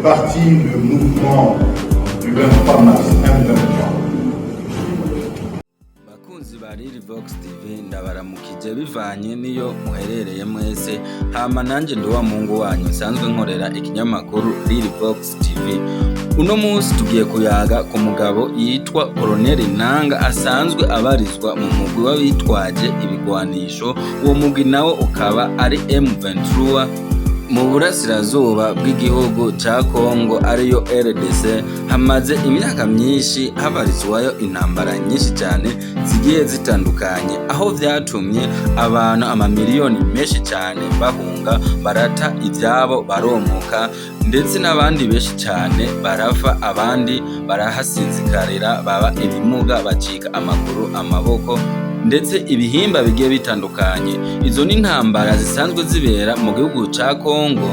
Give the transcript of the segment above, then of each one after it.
parti le mouvement du 23 mars M23. Bakunzi ba Vox TV ndabaramukije bivanye niyo muherereye mwese, hama nanje ndi wa mungu wanyu nsanzwe nkorera ikinyamakuru Vox TV. Uno munsi tugiye kuyaga ku mugabo yitwa Colonel Nanga asanzwe abarizwa mu mugwi w'abitwaje ibigwanisho. Uwo mugwi nawo ukaba ari M23 mu burasirazuba bw'igihugu ca Kongo ariyo RDC. Hamaze imyaka myinshi habarizwayo intambara nyinshi cyane zigiye zitandukanye, aho vyatumye abantu amamiliyoni menshi cyane bahunga, barata ivyabo baromoka, ndetse n'abandi benshi cyane barafa, abandi barahasinzikarira baba ibimuga, bacika amaguru, amaboko ndetse ibihimba bigiye bitandukanye. Izo ni intambara zisanzwe zibera mu gihugu ca Kongo.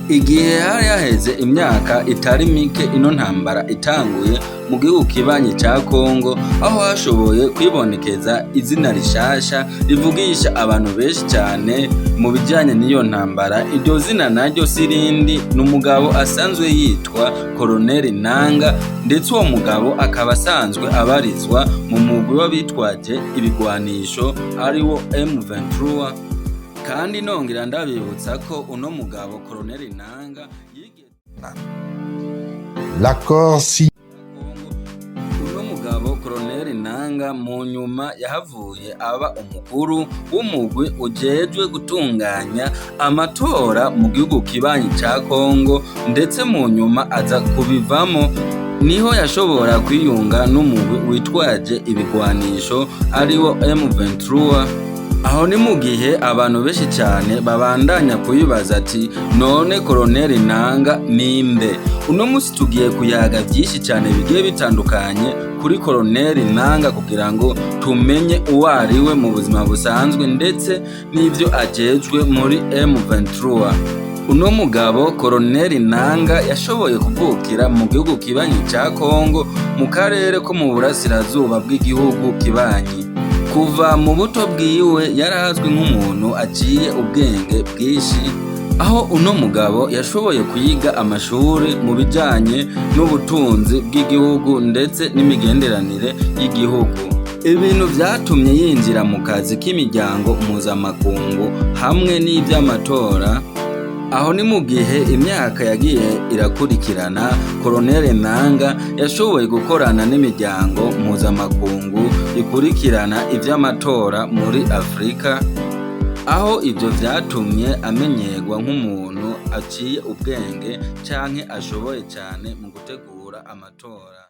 Igihe hari haheze imyaka itari mike ino ntambara itanguye mu gihugu kibanyi ca Kongo, aho hashoboye kwibonekeza izina rishasha rivugisha abantu benshi cyane mu bijanye n'iyo ntambara. Iryo zina naryo sirindi n'umugabo asanzwe yitwa Colonel Nanga, ndetse uwo mugabo akaba asanzwe abarizwa mu mugwi w'abitwaje ibigwanisho ariwo M23. Kandi nongera ndabibutsa ko uno mugabo Colonel Nanga uno mugabo Colonel Nanga mu nyuma yahavuye aba umukuru w'umugwi ujejwe gutunganya amatora mu gihugu kibanyi ca Kongo, ndetse mu nyuma aza kubivamo, niho yashobora kwiyunga n'umugwi witwaje ibigwanisho ariwo M23. Aho ni mu gihe abantu benshi cyane babandanya kuyibaza ati none Colonel Nanga ninde? Uno munsi tugiye kuyaga byinshi cyane bigiye bitandukanye kuri Colonel Nanga kugira ngo tumenye uwo ariwe mu buzima busanzwe ndetse n'ibyo ajejwe muri M23. Uno mugabo Colonel Nanga yashoboye kuvukira mu gihugu kibanyi ca Kongo mu karere ko mu burasirazuba bw'igihugu kibanyi. Kuva mu buto bwiwe yarazwi nk'umuntu aciye ubwenge bwinshi, aho uno mugabo yashoboye kwiga amashuri mu bijanye n'ubutunzi bw'igihugu ndetse n'imigenderanire y'igihugu, ibintu vyatumye yinjira mu kazi k'imiryango mpuzamakungu hamwe n'ivy'amatora. Aho ni mu gihe imyaka yagiye irakurikirana, Colonel Nanga yashoboye gukorana n'imiryango mpuzamakungu ikurikirana ivy'amatora muri Afrika, aho ivyo vyatumye amenyerwa nk'umuntu aciye ubwenge canke ashoboye cyane mu gutegura amatora.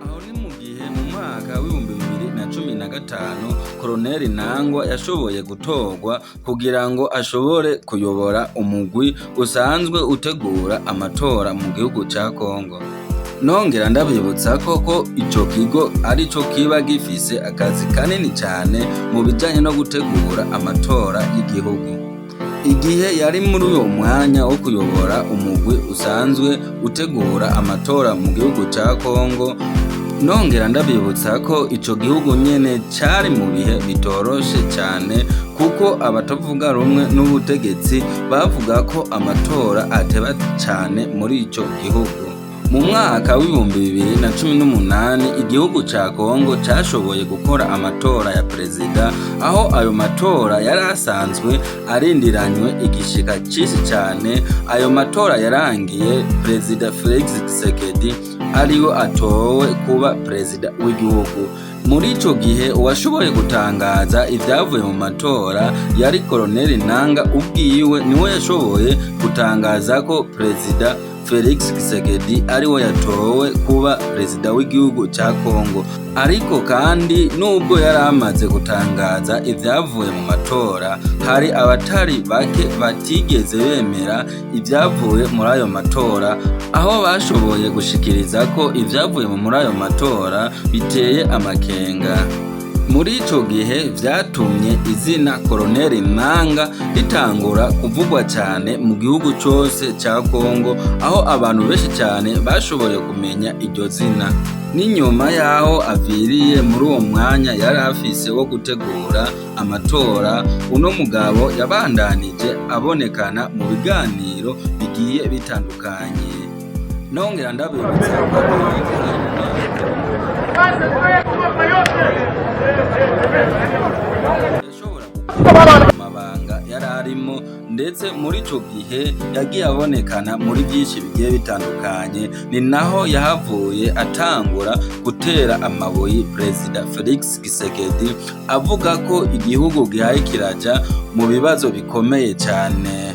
Aho ni mu gihe mu mwaka w'2015 Colonel Nanga yashoboye gutorwa kugira ngo ashobore kuyobora umugwi usanzwe utegura amatora mu gihugu ca Kongo. Nongera ndabibutsa ko ico kigo arico kiba gifise akazi kanini cyane mu bijanye no gutegura amatora y'igihugu. Igihe yari muri uyo mwanya wo kuyobora umugwi usanzwe utegura amatora mu gihugu ca Kongo, nongera ndabibutsa ko ico gihugu nyene cari mu bihe bitoroshe cyane, kuko abatavuga rumwe n'ubutegetsi bavuga ko amatora ateba cyane muri ico gihugu. Mu mwaka w'2018 igihugu ca Kongo cashoboye gukora amatora ya perezida, aho ayo matora yari asanzwe arindiranywe igishika cyinshi cyane. Ayo matora yarangiye Perezida Felix Tshisekedi ariwe atowe kuba perezida w'igihugu. Muri ico gihe uwashoboye gutangaza ivyavuye mu matora yari Colonel Nanga ubwiwe, niwe yashoboye gutangaza ko Perezida Felix Tshisekedi ariwe yatowe kuba perezida w'igihugu ca Kongo. Ariko kandi nubwo yari amaze gutangaza ivyavuye mu matora, hari abatari bake batigeze bemera ivyavuye muri ayo matora, aho bashoboye gushikiriza ko ivyavuye muri ayo matora biteye amakenga. Muri ico gihe vyatumye izina Koloneli Nanga ritangura kuvugwa cyane mu gihugu cose ca Kongo, aho abantu benshi cyane bashoboye kumenya iryo zina. N'inyuma yaho aviriye muri uwo mwanya yari afise wo gutegura amatora, uno mugabo yabandanije abonekana mu biganiro bigiye bitandukanye. Nongera ndabibutsa yashobora amabanga yari arimo, ndetse muri ico gihe yagiye abonekana muri byinshi bigiye bitandukanye. Ni naho yahavuye atangura gutera amabuye Perezida Felix Tshisekedi, avuga ko igihugu gihaye kiraja mu bibazo bikomeye cyane.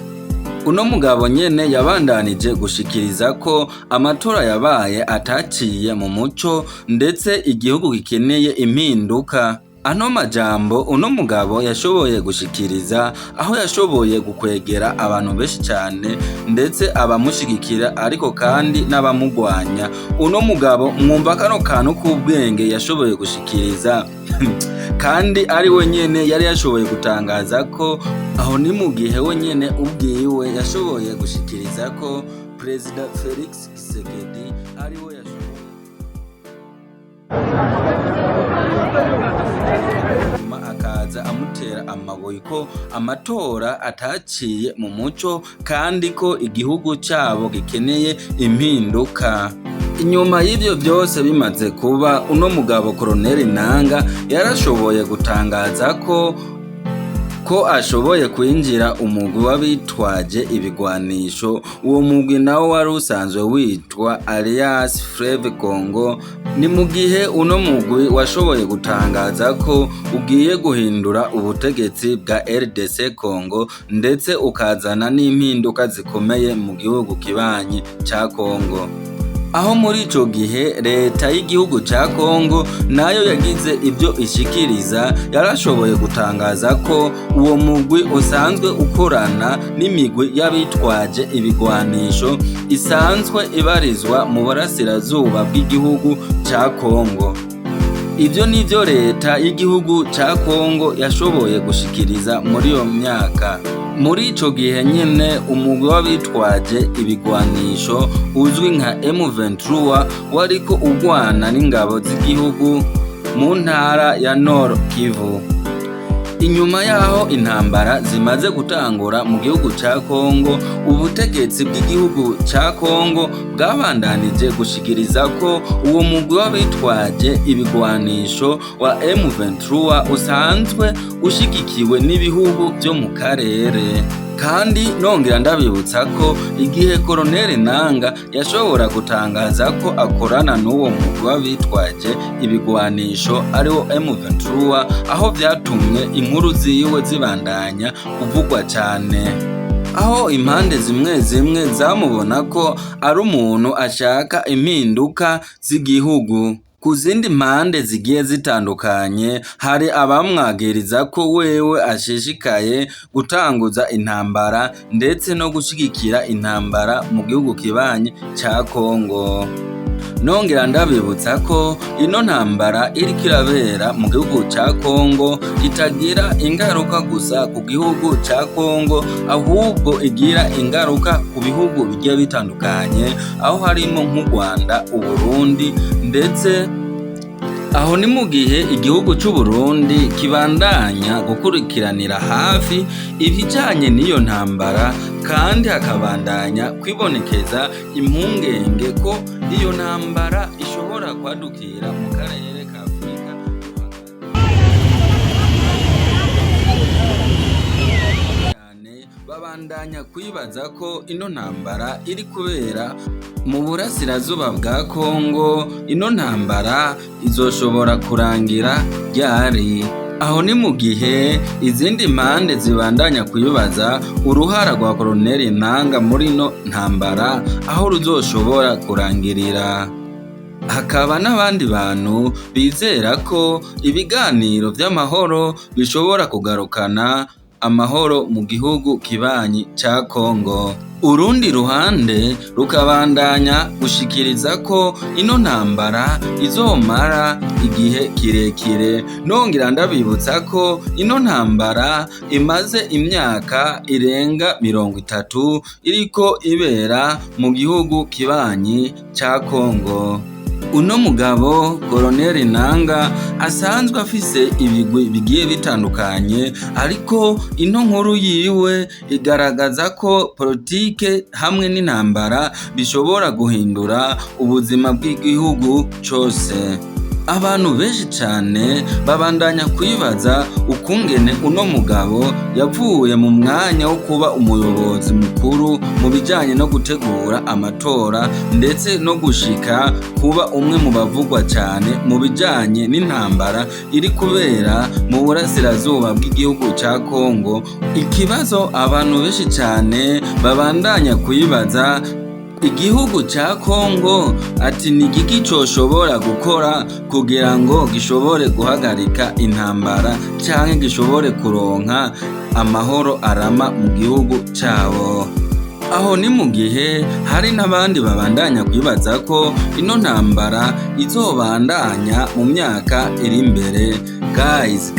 Uno mugabo nyene yabandanije gushikiriza ko amatora yabaye ataciye mu muco, ndetse igihugu gikeneye impinduka. Ano majambo uno mugabo yashoboye gushikiriza aho yashoboye gukwegera abantu benshi cyane, ndetse abamushigikira ariko kandi n'abamugwanya. Uno mugabo mwumva kano kantu k'ubwenge yashoboye gushikiriza kandi ari we nyene yari yashoboye gutangaza ko aho ni mu gihe we nyene ubwiwe yashoboye gushikiriza ko Perezida Felix Tshisekedi ari we yashoboye akaza amutera amabuye ko amatora ataciye mu muco, kandi ko igihugu cyabo gikeneye impinduka. Inyuma y'ibyo byose bimaze kuba, uno mugabo Koloneli Nanga yarashoboye gutangaza ko ashoboye kwinjira umugwi w'abitwaje ibigwanisho. Uwo mugwi nawo wari usanzwe witwa Alliance Fleuve Congo. Ni mu gihe uno mugwi washoboye gutangaza ko ugiye guhindura ubutegetsi bwa RDC Congo, ndetse ukazana n'impinduka zikomeye mu gihugu kibanyi ca Congo. Aho muri ico gihe leta y'igihugu ca Kongo nayo yagize ibyo ishikiriza, yarashoboye gutangaza ko uwo mugwi usanzwe ukorana n'imigwi y'abitwaje ibigwanisho isanzwe ibarizwa mu burasirazuba bw'igihugu ca Kongo. Ibyo nivyo leta y'igihugu ca Kongo yashoboye gushikiriza muri iyo myaka. Muri ico gihe nyene umugwi w'abitwaje ibigwanisho uzwi nka M23 wariko ugwana n'ingabo z'igihugu mu ntara ya Nord Kivu. Inyuma yaho intambara zimaze gutangura mu gihugu ca Kongo, ubutegetsi bw'igihugu ca Kongo bwabandanije gushikiriza ko uwo mugwi w'abitwaje ibigwanisho wa M23 usanzwe ushigikiwe n'ibihugu byo mu karere. Kandi nongera ndabibutsa ko igihe Koloneli Nanga yashobora gutangaza ko akorana n'uwo mugwi w'abitwaje ibigwanisho ariwo M23, aho vyatumye inkuru ziwe zibandanya kuvugwa cyane, aho impande zimwe zimwe zamubona ko ari umuntu ashaka impinduka z'igihugu. Ku zindi mpande zigiye zitandukanye hari abamwagiriza ko wewe ashishikaye gutanguza intambara, ndetse no gushigikira intambara mu gihugu kibanyi ca Kongo. Nongera ndabibutsa ko ino ntambara iriko irabera mu gihugu ca Kongo itagira ingaruka gusa ku gihugu ca Kongo, ahubwo igira ingaruka ku bihugu bigiye bitandukanye, aho harimo nk'u Rwanda, Uburundi, ndetse aho ni mu gihe igihugu cy'u Burundi kibandanya gukurikiranira hafi ibijanye n'iyo ntambara, kandi hakabandanya kwibonekeza impungenge ko iyo ntambara ishobora kwadukira mu karere ka Afurika. Babandanya kwibaza ko ino ntambara iri kubera mu burasirazuba bwa Kongo. Ino ntambara izoshobora kurangira ryari? Aho ni mu gihe izindi mpande zibandanya kwibaza uruhara rwa Koloneli Nanga muri ino ntambara aho ruzoshobora kurangirira. Hakaba n'abandi bantu bizera ko ibiganiro by'amahoro bishobora kugarukana amahoro mu gihugu kibanyi ca Kongo. urundi ruhande rukabandanya gushikiriza ko ino ntambara izomara igihe kirekire. Nongera ndabibutsa ko ino ntambara imaze imyaka irenga 30 iriko ibera mu gihugu kibanyi ca Kongo. Uno mugabo Colonel Nanga asanzwe afise ibigwi bigiye bitandukanye, ariko ino nkuru yiwe igaragaza ko politike hamwe n'intambara bishobora guhindura ubuzima bw'igihugu cose. Abantu benshi cyane babandanya kwibaza ukungene uno mugabo yavuye mu mwanya wo kuba umuyobozi mukuru mu bijanye no gutegura amatora ndetse no gushika kuba umwe mu bavugwa cyane mu bijanye n'intambara iri kubera mu burasirazuba bw'igihugu ca Kongo. Ikibazo abantu benshi cyane babandanya kwibaza, igihugu ca Kongo ati ni igiki coshobora gukora kugira ngo gishobore guhagarika intambara canke gishobore kuronka amahoro arama mu gihugu cabo. Aho ni mu gihe hari n'abandi babandanya kwibaza ko ino ntambara izobandanya mu myaka iri imbere. Guys,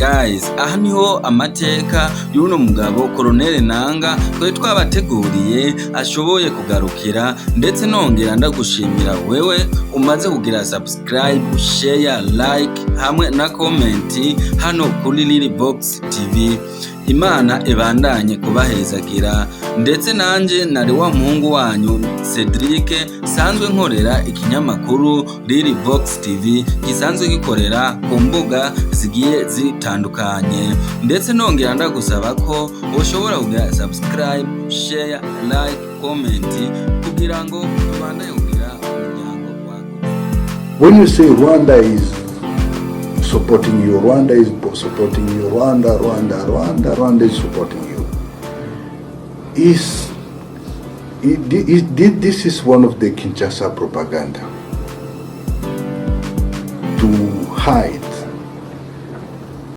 aha niho amateka y'uno mugabo Colonel Nanga twe twabateguriye ashoboye kugarukira, ndetse nongera ndagushimira wewe umaze kugira subscribe, share, like hamwe na comment hano kuri Lilbox TV. Imana ibandanye kubahezagira, ndetse nanje nari wa muhungu wanyu Cedric sanzwe nkorera ikinyamakuru Lilbox TV gisanzwe gikorera ku mbuga zigiye zitandukanye, ndetse nongera ndagusaba ko ushobora kugira subscribe, share, like, comment kugira ngo tubandanye kugira umuryango wagutse. When you say Rwanda is supporting you, Rwanda is supporting you, Rwanda is supporting you. This is one of the Kinshasa propaganda to hide